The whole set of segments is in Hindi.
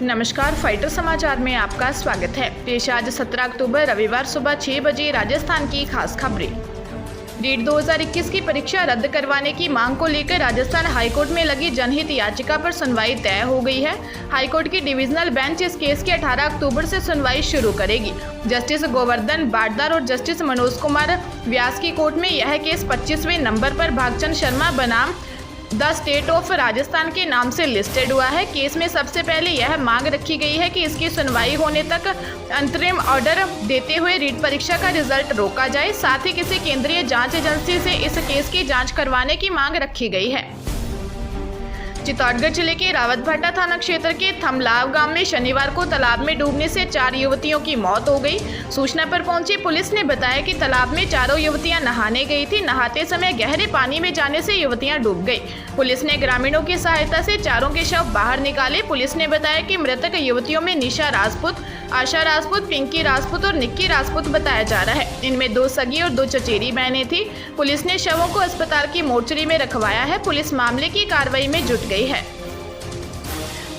नमस्कार, फाइटर समाचार में आपका स्वागत है। पेश आज 17 अक्टूबर रविवार सुबह 6 बजे राजस्थान की खास खबरें। रीट 2021 की परीक्षा रद्द करवाने की मांग को लेकर राजस्थान हाईकोर्ट में लगी जनहित याचिका पर सुनवाई तय हो गई है। हाईकोर्ट की डिविजनल बेंच इस केस की 18 अक्टूबर से सुनवाई शुरू करेगी। जस्टिस गोवर्धन बाडदार और जस्टिस मनोज कुमार व्यास की कोर्ट में यह केस 25वें नंबर पर भागचंद शर्मा बनाम द स्टेट ऑफ राजस्थान के नाम से लिस्टेड हुआ है। केस में सबसे पहले यह मांग रखी गई है कि इसकी सुनवाई होने तक अंतरिम ऑर्डर देते हुए रीट परीक्षा का रिजल्ट रोका जाए। साथ ही किसी केंद्रीय जांच एजेंसी से इस केस की जांच करवाने की मांग रखी गई है। चित्तौड़गढ़ जिले के रावतभाटा थाना क्षेत्र के थमलाव गांव में शनिवार को तालाब में डूबने से 4 युवतियों की मौत हो गई। सूचना पर पहुंची पुलिस ने बताया कि तालाब में चारों युवतियां नहाने गई थी। नहाते समय गहरे पानी में जाने से युवतियां डूब गई। पुलिस ने ग्रामीणों की सहायता से चारों के शव बाहर निकाले। पुलिस ने बताया कि मृतक युवतियों में निशा राजपूत, आशा राजपूत, पिंकी राजपूत और निक्की राजपूत बताया जा रहा है। इनमें 2 सगी और 2 चचेरी बहनें थी। पुलिस ने शवों को अस्पताल की मोर्चरी में रखवाया है। पुलिस मामले की कार्रवाई में जुट गई है।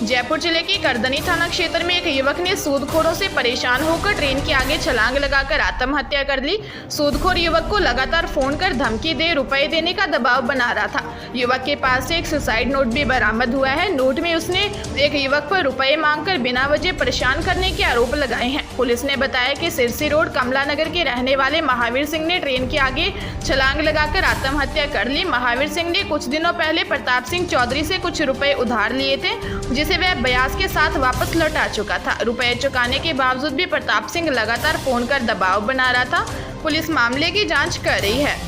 जयपुर जिले के करदनी थाना क्षेत्र में एक युवक ने सूदखोरों से परेशान होकर ट्रेन के आगे छलांग लगाकर आत्महत्या कर ली। सूदखोर युवक को लगातार फोन कर धमकी दे रुपए देने का दबाव बना रहा था। युवक के पास से एक सुसाइड नोट भी बरामद हुआ है। नोट में उसने एक युवक पर रुपए मांगकर बिना वजह परेशान करने के आरोप लगाए हैं। पुलिस ने बताया कि सिरसी रोड कमला नगर के रहने वाले महावीर सिंह ने ट्रेन के आगे छलांग लगाकर आत्महत्या कर ली। महावीर सिंह ने कुछ दिनों पहले प्रताप सिंह चौधरी से कुछ रुपए उधार लिए थे, जिसे वह बयास के साथ वापस लौटा चुका था। रुपए चुकाने के बावजूद भी प्रताप सिंह लगातार फोन कर दबाव बना रहा था। पुलिस मामले की जांच कर रही है।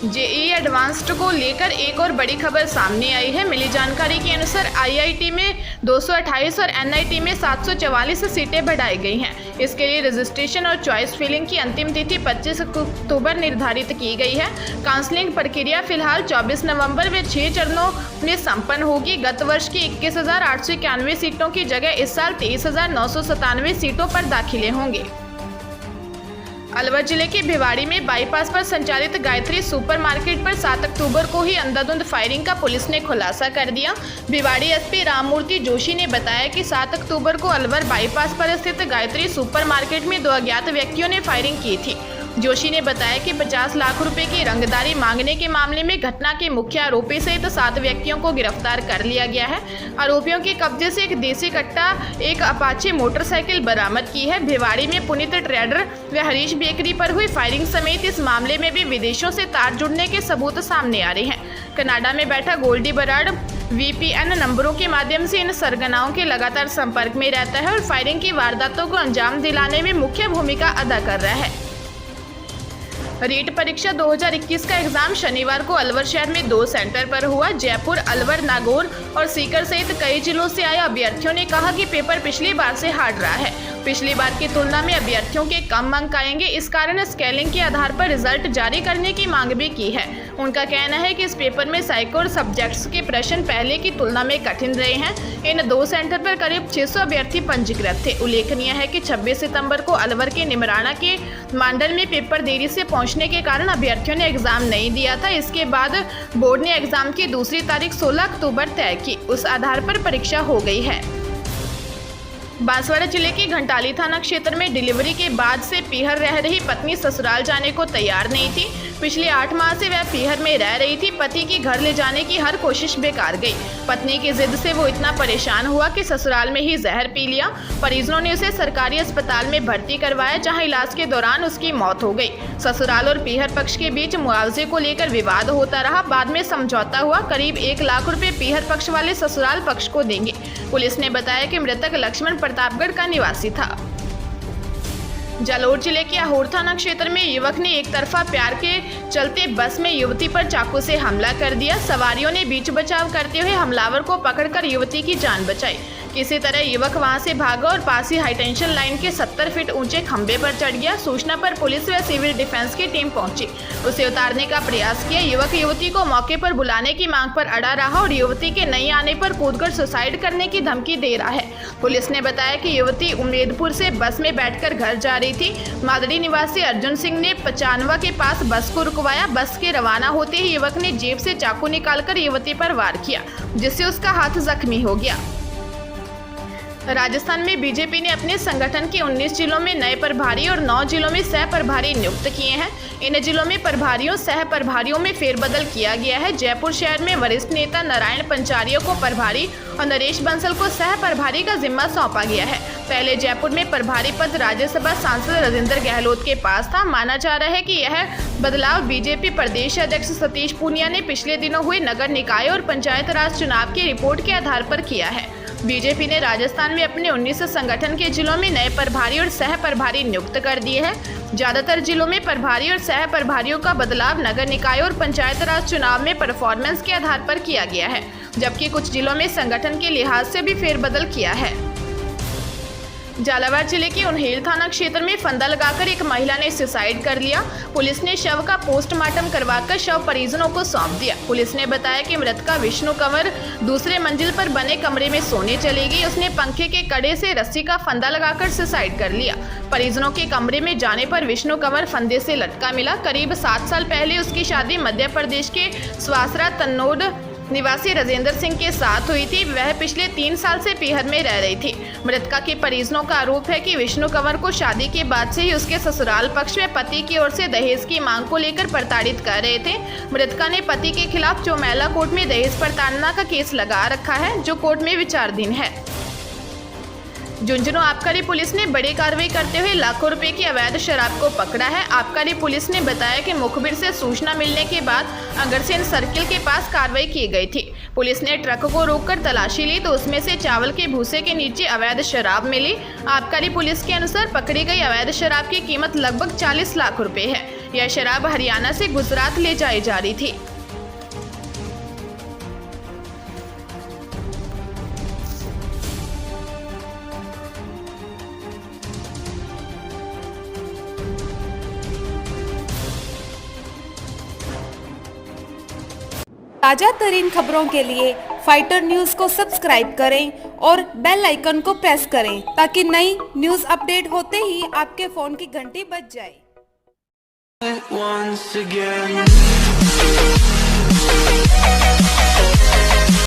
जेईई एडवांस्ड को लेकर एक और बड़ी खबर सामने आई है। मिली जानकारी के अनुसार आईआईटी में 228 और एनआईटी में 744 सीटें बढ़ाई गई हैं। इसके लिए रजिस्ट्रेशन और चॉइस फिलिंग की अंतिम तिथि 25 अक्टूबर निर्धारित की गई है। काउंसलिंग प्रक्रिया फिलहाल 24 नवंबर व 6 चरणों में संपन्न होगी। गत वर्ष की 21,891 सीटों की जगह इस साल 23,997 सीटों पर दाखिले होंगे। अलवर जिले के भिवाड़ी में बाईपास पर संचालित गायत्री सुपरमार्केट पर 7 अक्टूबर को ही अंधाधुंध फायरिंग का पुलिस ने खुलासा कर दिया। भिवाड़ी एसपी राममूर्ति जोशी ने बताया कि 7 अक्टूबर को अलवर बाईपास पर स्थित गायत्री सुपरमार्केट में 2 अज्ञात व्यक्तियों ने फायरिंग की थी। जोशी ने बताया कि 50 लाख रुपए की रंगदारी मांगने के मामले में घटना के मुख्य आरोपी सहित 7 व्यक्तियों को गिरफ्तार कर लिया गया है। आरोपियों के कब्जे से एक देसी कट्टा, एक अपाचे मोटरसाइकिल बरामद की है। भिवाड़ी में पुनीत ट्रेडर व हरीश बेकरी पर हुई फायरिंग समेत इस मामले में भी विदेशों से तार जुड़ने के सबूत सामने आ रहे हैं। कनाडा में बैठा गोल्डी बराड़ VPN नंबरों के माध्यम से इन सरगनाओं के लगातार संपर्क में रहता है और फायरिंग की वारदातों को अंजाम दिलाने में मुख्य भूमिका अदा कर रहा है। रीट परीक्षा 2021 का एग्जाम शनिवार को अलवर शहर में 2 सेंटर पर हुआ। जयपुर, अलवर, नागौर और सीकर सहित कई जिलों से आए अभ्यर्थियों ने कहा कि पेपर पिछली बार से हार्ड रहा है। पिछली बार की तुलना में अभ्यर्थियों के कम अंक आएंगे। इस कारण स्केलिंग के आधार पर रिजल्ट जारी करने की मांग भी की है। उनका कहना है कि इस पेपर में साइको और सब्जेक्ट्स के प्रश्न पहले की तुलना में कठिन रहे हैं। इन 2 सेंटर पर करीब 600 अभ्यर्थी पंजीकृत थे। उल्लेखनीय है कि 26 सितंबर को अलवर के निमराना के मांडल में पेपर देरी से पहुंचने के कारण अभ्यर्थियों ने एग्जाम नहीं दिया था। इसके बाद बोर्ड ने एग्जाम की दूसरी तारीख 16 अक्टूबर तय की। उस आधार पर परीक्षा हो गई है। बांसवाड़ा जिले के घंटाली थाना क्षेत्र में डिलीवरी के बाद से पीहर रह रही पत्नी ससुराल जाने को तैयार नहीं थी। पिछले 8 माह से वह पीहर में रह रही थी। पति की घर ले जाने की हर कोशिश बेकार गई। पत्नी की जिद से वो इतना परेशान हुआ कि ससुराल में ही जहर पी लिया। परिजनों ने उसे सरकारी अस्पताल में भर्ती करवाया, जहां इलाज के दौरान उसकी मौत हो गई। ससुराल और पीहर पक्ष के बीच मुआवजे को लेकर विवाद होता रहा। बाद में समझौता हुआ। करीब 1 लाख रुपए पीहर पक्ष वाले ससुराल पक्ष को देंगे। पुलिस ने बताया कि मृतक लक्ष्मण प्रतापगढ़ का निवासी था। जालोर जिले के अहोर थाना क्षेत्र में युवक ने एक तरफा प्यार के चलते बस में युवती पर चाकू से हमला कर दिया। सवारियों ने बीच बचाव करते हुए हमलावर को पकड़कर युवती की जान बचाई। किसी तरह युवक वहां से भागा और पास ही हाईटेंशन लाइन के 70 फीट ऊंचे खंभे पर चढ़ गया। सूचना पर पुलिस व सिविल डिफेंस की टीम पहुंची, उसे उतारने का प्रयास किया। युवक युवती को मौके पर बुलाने की मांग पर अड़ा रहा और युवती के नहीं आने पर कूदकर सुसाइड करने की धमकी दे रहा है। पुलिस ने बताया कि युवती उम्मेदपुर से बस में बैठकर घर जा रही थी। मादड़ी निवासी अर्जुन सिंह ने 95 के पास बस को रुकवाया। बस के रवाना होते ही युवक ने जेब से चाकू निकालकर युवती पर वार किया, जिससे उसका हाथ जख्मी हो गया। राजस्थान में बीजेपी ने अपने संगठन के 19 जिलों में नए प्रभारी और 9 जिलों में सह प्रभारी नियुक्त किए हैं। इन जिलों में प्रभारियों सह प्रभारियों में फेरबदल किया गया है। जयपुर शहर में वरिष्ठ नेता नारायण पंचारिया को प्रभारी और नरेश बंसल को सह प्रभारी का जिम्मा सौंपा गया है। पहले जयपुर में प्रभारी पद राज्यसभा सांसद राजेंद्र गहलोत के पास था। माना जा रहा है कि यह बदलाव बीजेपी प्रदेश अध्यक्ष सतीश पूनिया ने पिछले दिनों हुए नगर निकाय और पंचायत राज चुनाव की रिपोर्ट के आधार पर किया है। बीजेपी ने राजस्थान में अपने 19 संगठन के जिलों में नए प्रभारी और सह प्रभारी नियुक्त कर दिए हैं। ज्यादातर जिलों में प्रभारी और सह प्रभारियों का बदलाव नगर निकाय और पंचायत राज चुनाव में परफॉर्मेंस के आधार पर किया गया है, जबकि कुछ जिलों में संगठन के लिहाज से भी फेरबदल किया है। झालावाड़ जिले के उन्हेल थाना क्षेत्र में फंदा लगाकर एक महिला ने सुसाइड कर लिया। पुलिस ने शव का पोस्टमार्टम करवाकर शव परिजनों को सौंप दिया। पुलिस ने बताया कि मृतका विष्णु कंवर दूसरे मंजिल पर बने कमरे में सोने चली गई। उसने पंखे के कड़े से रस्सी का फंदा लगाकर सुसाइड कर लिया। परिजनों के कमरे में जाने पर विष्णु कंवर फंदे से लटका मिला। करीब 7 साल पहले उसकी शादी मध्य प्रदेश के स्वासरा तन्नोड निवासी राजेंद्र सिंह के साथ हुई थी। वह पिछले 3 साल से पीहर में रह रही थी। मृतका के परिजनों का आरोप है कि विष्णु कंवर को शादी के बाद से ही उसके ससुराल पक्ष में पति की ओर से दहेज की मांग को लेकर प्रताड़ित कर रहे थे। मृतका ने पति के खिलाफ चौमेला कोर्ट में दहेज प्रताड़ना का केस लगा रखा है, जो कोर्ट में विचाराधीन है। झुंझुनू आबकारी पुलिस ने बड़ी कार्रवाई करते हुए लाखों रुपए की अवैध शराब को पकड़ा है। आबकारी पुलिस ने बताया कि मुखबिर से सूचना मिलने के बाद अगरसेन सर्किल के पास कार्रवाई की गई थी। पुलिस ने ट्रक को रोककर तलाशी ली तो उसमें से चावल के भूसे के नीचे अवैध शराब मिली। आबकारी पुलिस के अनुसार पकड़ी गई अवैध शराब की कीमत लगभग 40 लाख रुपए है। यह शराब हरियाणा से गुजरात ले जाई जा रही थी। ताजा तरीन खबरों के लिए फाइटर न्यूज को सब्सक्राइब करें और बेल आइकन को प्रेस करें ताकि नई न्यूज अपडेट होते ही आपके फोन की घंटी बज जाए।